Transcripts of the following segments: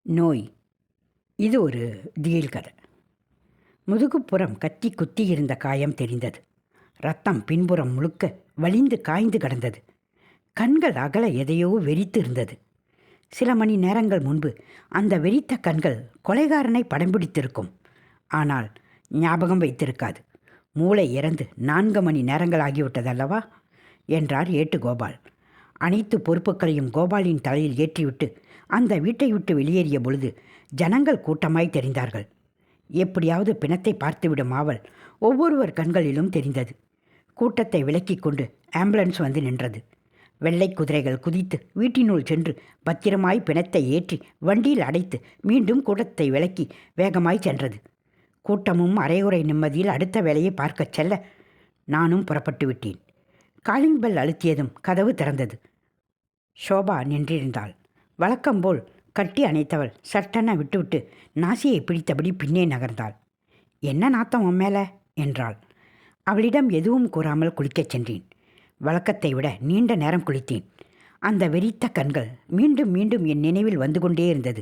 நோய். இது ஒரு திகில் கதை. முதுகுப்புறம் கத்தி குத்தி இருந்த காயம் தெரிந்தது. ரத்தம் பின்புறம் முழுக்க வலிந்து காய்ந்து கிடந்தது. கண்கள் அகல எதையோ வெறித்து இருந்தது. சில மணி நேரங்கள் முன்பு அந்த வெறித்த கண்கள் கொலைகாரனை படம் பிடித்திருக்கும். ஆனால் ஞாபகம் வைத்திருக்காது. மூளை இறந்து 4 மணி நேரங்கள் ஆகிவிட்டதல்லவா என்றார் ஏட்டு கோபால். அனைத்து பொறுப்புகளையும் கோபாலின் தலையில் ஏற்றிவிட்டு அந்த வீட்டை விட்டு வெளியேறிய பொழுது ஜனங்கள் கூட்டமாய் தெரிந்தார்கள். எப்படியாவது பிணத்தை பார்த்துவிடும் ஆவல் ஒவ்வொருவர் கண்களிலும் தெரிந்தது. கூட்டத்தை விலக்கிக் கொண்டு ஆம்புலன்ஸ் வந்து நின்றது. வெள்ளை குதிரைகள் குதித்து வீட்டினுள் சென்று பத்திரமாய் பிணத்தை ஏற்றி வண்டியில் அடைத்து மீண்டும் கூட்டத்தை விலக்கி வேகமாய் சென்றது. கூட்டமும் அரைகுறை நிம்மதியில் அடுத்த வேலையை பார்க்கச் செல்ல நானும் புறப்பட்டு விட்டேன். காலிங் பெல் அழுத்தியதும் கதவு திறந்தது. ஷோபா நின்றிருந்தாள். வழக்கம்போல் கட்டி அணைத்தவள் சட்டென விட்டுவிட்டு நாசியை பிடித்தபடி பின்னே நகர்ந்தாள். என்ன நாத்தம் உன் மேலே என்றாள். அவளிடம் எதுவும் கூறாமல் குளிக்கச் சென்றேன். வழக்கத்தை விட நீண்ட நேரம் குளித்தேன். அந்த வெறித்த கண்கள் மீண்டும் மீண்டும் என் நினைவில் வந்து கொண்டே இருந்தது.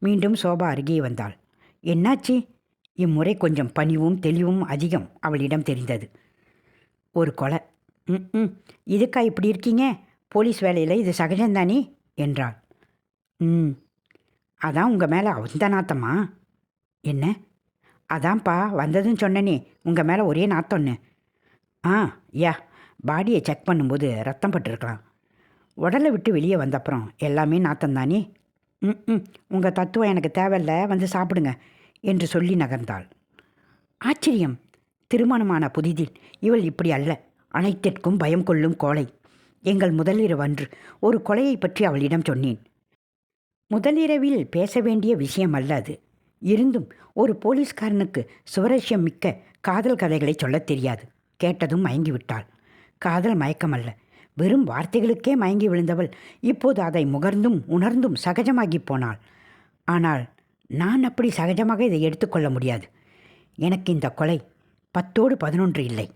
மீண்டும் சோபா அருகே வந்தாள். என்னாச்சு? இம்முறை கொஞ்சம் பணிவும் தெளிவும் அதிகம் அவளிடம் தெரிந்தது. ஒரு கொலை. இதுக்கா இப்படி இருக்கீங்க? போலீஸ் வேலையில் இது சகஜம்தானே என்றாள். அதான் உங்கள் மேலே அந்த நாத்தம்மா? என்ன? அதான்ப்பா வந்ததுன்னு சொன்னனே உங்கள் மேலே ஒரே நாத்தம்னு. யா பாடியை செக் பண்ணும்போது ரத்தம் பட்டிருக்கலாம். உடலை விட்டு வெளியே வந்தப்புறம் எல்லாமே நாத்தம்தானே. உங்கள் தத்துவம் எனக்கு தேவையில்லை, வந்து சாப்பிடுங்க என்று சொல்லி நகர்ந்தாள். ஆச்சரியம். திருமணமான புதிதில் இவள் இப்படி அல்ல. அனைத்திற்கும் பயம் கொள்ளும் கோழை. எங்கள் முதலிரவன்று ஒரு கொலையை பற்றி அவளிடம் சொன்னேன். முதலிரவில் பேச வேண்டிய விஷயம் அல்ல அது. இருந்தும் ஒரு போலீஸ்காரனுக்கு சுவரஸ்யம் மிக்க காதல் கதைகளை சொல்லத் தெரியாது. கேட்டதும் மயங்கிவிட்டாள். காதல் மயக்கமல்ல, வெறும் வார்த்தைகளுக்கே மயங்கி விழுந்தவள் இப்போது அதை முகர்ந்தும் உணர்ந்தும் சகஜமாகி போனாள். ஆனால் நான் அப்படி சகஜமாக இதை எடுத்துக்கொள்ள முடியாது. எனக்கு இந்த கொலை 10ஓடு 11 இல்லை.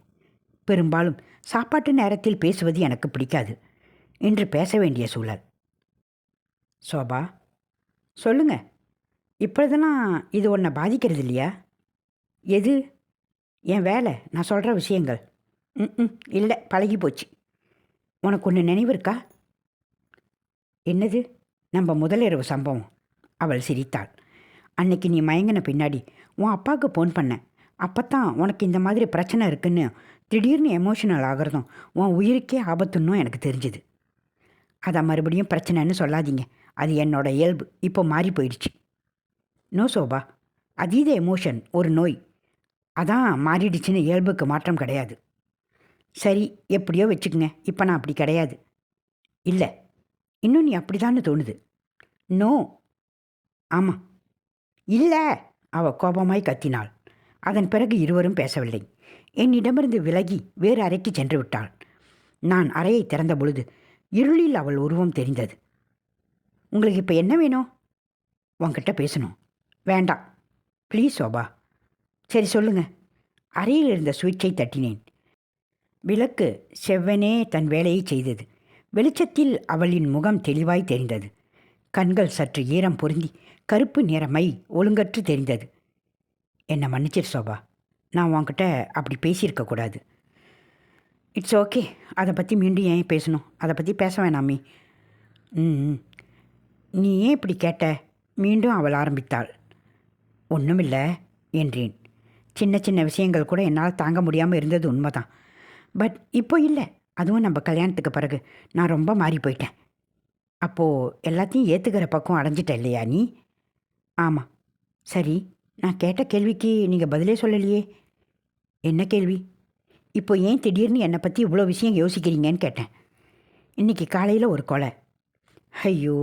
பெரும்பாலும் சாப்பாட்டு நேரத்தில் பேசுவது எனக்கு பிடிக்காது. இன்று பேச வேண்டிய சூழல். சோபா, சொல்லுங்க. இப்பொழுதெல்லாம் இது உன்னை பாதிக்கிறது இல்லையா? எது? என் வேலை, நான் சொல்கிற விஷயங்கள். இல்லை, பழகி போச்சு. உனக்கு ஒன்று நினைவு இருக்கா? என்னது? நம்ம முதலிரவு சம்பவம். அவள் சிரித்தாள். அன்னைக்கு நீ மயங்கின பின்னாடி உன் அப்பாவுக்கு ஃபோன் பண்ணேன். அப்போத்தான் உனக்கு இந்த மாதிரி பிரச்சனை இருக்குன்னு திடீர்னு எமோஷனல் ஆகிறதும் உன் உயிருக்கே ஆபத்துன்னும் எனக்கு தெரிஞ்சுது. அதை மறுபடியும் பிரச்சனைன்னு சொல்லாதீங்க. அது என்னோட இயல்பு. இப்போ மாறி போயிடுச்சு. நோ சோபா, அதீத எமோஷன் ஒரு நோய். அதான் மாறிடுச்சுன்னு இயல்புக்கு மாற்றம் கிடையாது. சரி, எப்படியோ வச்சுக்குங்க. இப்போ நான் அப்படி கிடையாது. இல்லை, இன்னும் நீ அப்படிதான்னு தோணுது. நோ. ஆமாம். இல்லை, அவள் கோபமாய் கத்தினாள். அதன் பிறகு இருவரும் பேசவில்லை. என்னிடமிருந்து விலகி வேறு அறைக்கு சென்று விட்டாள். நான் அறையை திறந்த பொழுது இருளில் அவள் உருவம் தெரிந்தது. உங்களுக்கு இப்போ என்ன வேணும்? உன்கிட்ட பேசணும். வேண்டாம் ப்ளீஸ் சோபா. சரி சொல்லுங்க. அறையில் இருந்த சுவிட்சை தட்டினேன். விளக்கு செவ்வனே தன் வேலையை செய்தது. வெளிச்சத்தில் அவளின் முகம் தெளிவாய் தெரிந்தது. கண்கள் சற்று ஈரம் பொருந்தி கருப்பு நிற மை ஒழுங்கற்று தெரிந்தது. என்னை மன்னிச்சிரு சோபா, நான் உன்கிட்ட அப்படி பேசியிருக்கக்கூடாது. It's okay. அதை பற்றி மீண்டும் ஏன் பேசணும்? அதை பற்றி பேச வேணாமே. நீ ஏன் இப்படி கேட்ட? மீண்டும் அவள் ஆரம்பித்தாள். ஒன்றுமில்லை என்றேன். சின்ன சின்ன விஷயங்கள் கூட என்னால் தாங்க முடியாமல் இருந்தது உண்மைதான். பட் இப்போ இல்லை. அதுவும் நம்ம கல்யாணத்துக்கு பிறகு நான் ரொம்ப மாறி போயிட்டேன். அப்போது எல்லாத்தையும் ஏற்றுக்கிற பக்கம் அடைஞ்சிட்ட இல்லையா நீ? ஆமாம். சரி, நான் கேட்ட கேள்விக்கு நீங்கள் பதிலே சொல்லலையே. என்ன கேள்வி? இப்போ ஏன் திடீர்னு என்னை பற்றி இவ்வளோ விஷயம் யோசிக்கிறீங்கன்னு கேட்டேன். இன்றைக்கி காலையில் ஒரு கொலை. ஐயோ,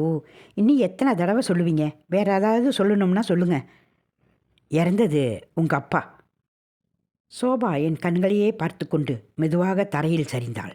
இன்னும் எத்தனை தடவை சொல்லுவீங்க? வேறு ஏதாவது சொல்லணும்னா சொல்லுங்கள். இறந்தது உங்கள் அப்பா. சோபா என் கண்களையே பார்த்து கொண்டு மெதுவாக தரையில் சரிந்தாள்.